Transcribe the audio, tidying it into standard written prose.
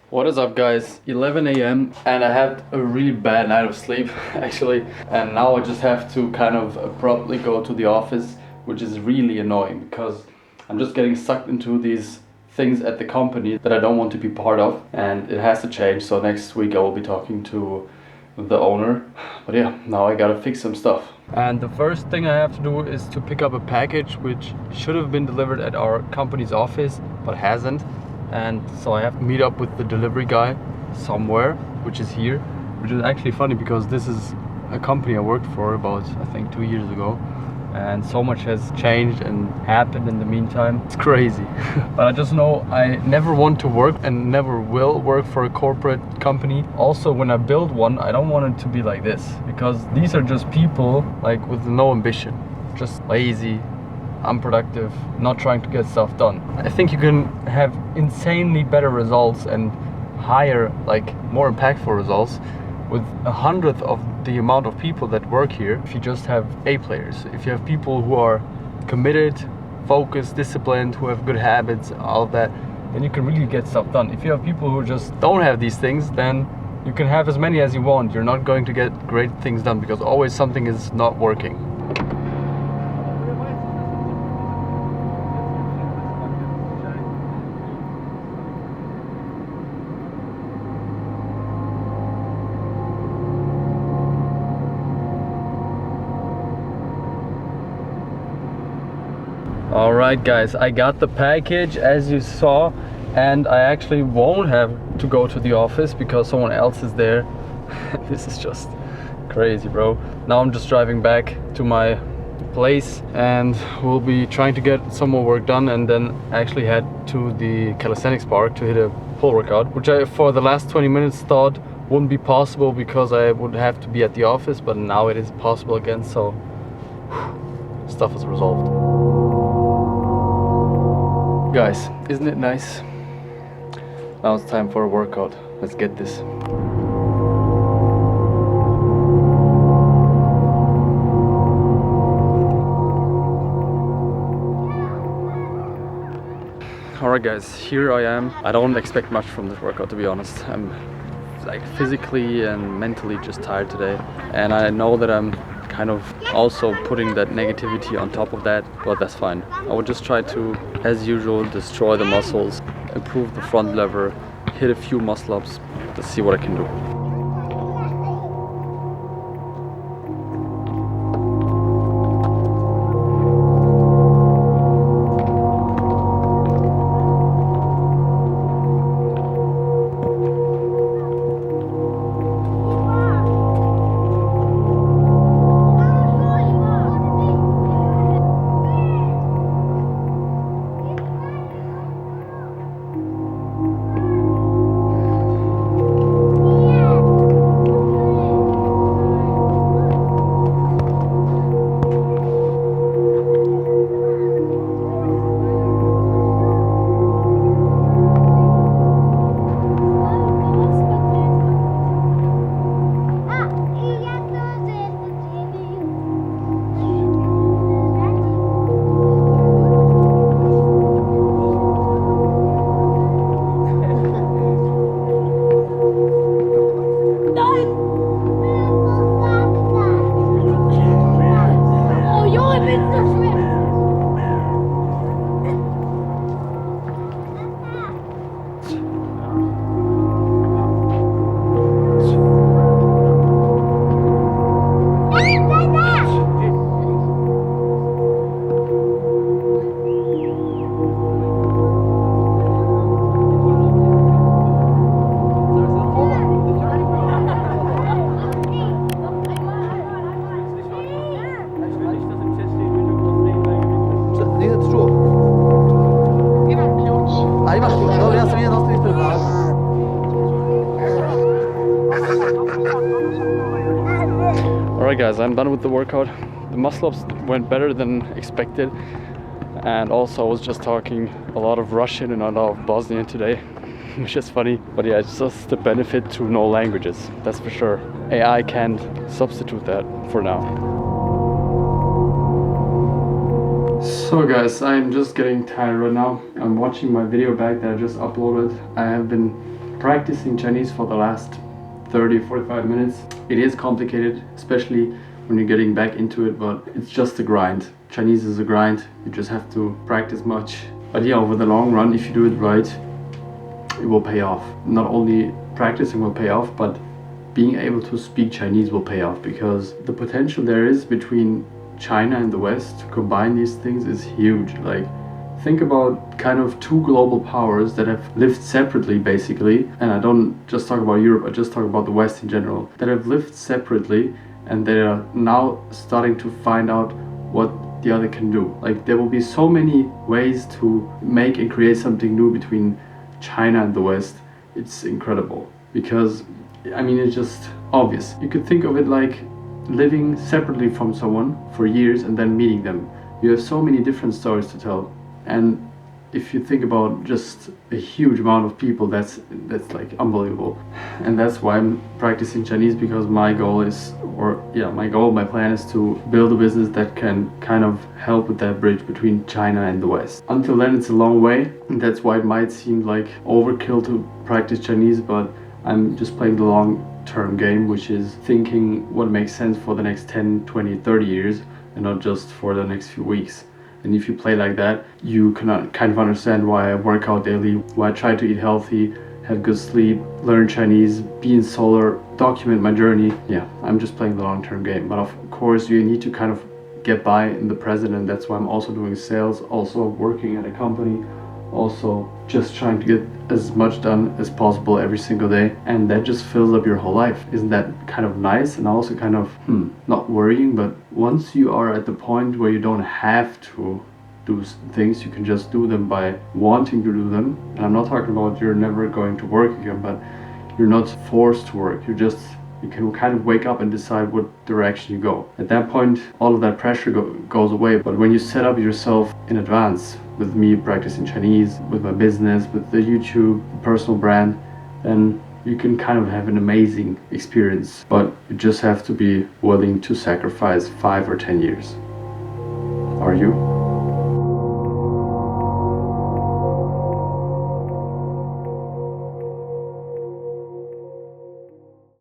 What is up, guys? 11 a.m. and I had a really bad night of sleep actually, and now I just have to kind of abruptly go to the office, which is really annoying because I'm just getting sucked into these things at the company that I don't want to be part of, and it has to change. So next week I will be talking to the owner, but yeah, now I gotta fix some stuff. And the first thing I have to do is to pick up a package which should have been delivered at our company's office but hasn't. And so I have to meet up with the delivery guy somewhere, which is here, which is actually funny because this is a company I worked for about, I think, 2 years ago, and so much has changed and happened in the meantime. It's crazy. But I just know I never want to work and never will work for a corporate company. Also, when I build one, I don't want it to be like this, because these are just people like with no ambition, just lazy, unproductive, not trying to get stuff done. I think you can have insanely better results and higher, like more impactful results with 100th of the amount of people that work here if you just have A players. If you have people who are committed, focused, disciplined, who have good habits, all of that, then you can really get stuff done. If you have people who just don't have these things, then you can have as many as you want. You're not going to get great things done because always something is not working. Alright guys, I got the package as you saw, and I actually won't have to go to the office because someone else is there. This is just crazy, bro. Now I'm just driving back to my place and we'll be trying to get some more work done and then actually head to the calisthenics park to hit a pull workout, which I for the last 20 minutes thought wouldn't be possible because I would have to be at the office, but now it is possible again, so stuff is resolved. Guys, isn't it nice? Now it's time for a workout. Let's get this. Alright guys, here I am. I don't expect much from this workout, to be honest. I'm like physically and mentally just tired today, and I know that I'm kind of also putting that negativity on top of that, but that's fine. I would just try to, as usual, destroy the muscles, improve the front lever, hit a few muscle ups to see what I can do. Alright guys, I'm done with the workout. The muscle ups went better than expected, and also I was just talking a lot of Russian and a lot of Bosnian today, which is funny, but yeah, it's just the benefit to know languages, that's for sure. AI can't substitute that for now. So guys, I'm just getting tired right now. I'm watching my video back that I just uploaded. I have been practicing Chinese for the last 30-45 minutes. It is complicated, especially when you're getting back into it, but it's just a grind. Chinese is a grind. You just have to practice much. But yeah, over the long run, if you do it right, it will pay off. Not only practicing will pay off, but being able to speak Chinese will pay off, because the potential there is between China and the West to combine these things is huge. Like, think about kind of two global powers that have lived separately, basically, and I don't just talk about Europe, I just talk about the West in general, that have lived separately, and they are now starting to find out what the other can do. Like, there will be so many ways to make and create something new between China and the West. It's incredible, because I mean, it's just obvious. You could think of it like living separately from someone for years and then meeting them. You have so many different stories to tell, and if you think about just a huge amount of people, that's like unbelievable. And that's why I'm practicing Chinese, because my goal is, my plan is to build a business that can kind of help with that bridge between China and the West. Until then, it's a long way, and that's why it might seem like overkill to practice Chinese, but I'm just playing the long-term game, which is thinking what makes sense for the next 10, 20, 30 years, and not just for the next few weeks. And if you play like that, you can kind of understand why I work out daily, why I try to eat healthy, have good sleep, learn Chinese, be in solar, document my journey. Yeah, I'm just playing the long-term game. But of course, you need to kind of get by in the present, and that's why I'm also doing sales, also working at a company, also just trying to get as much done as possible every single day, and that just fills up your whole life. Isn't that kind of nice? And also kind of not worrying, but once you are at the point where you don't have to do things, you can just do them by wanting to do them. And I'm not talking about you're never going to work again, but you're not forced to work. You can kind of wake up and decide what direction you go. At that point, all of that pressure goes away. But when you set up yourself in advance, with me practicing Chinese, with my business, with the YouTube, the personal brand, then you can kind of have an amazing experience. But you just have to be willing to sacrifice 5 or 10 years. Are you?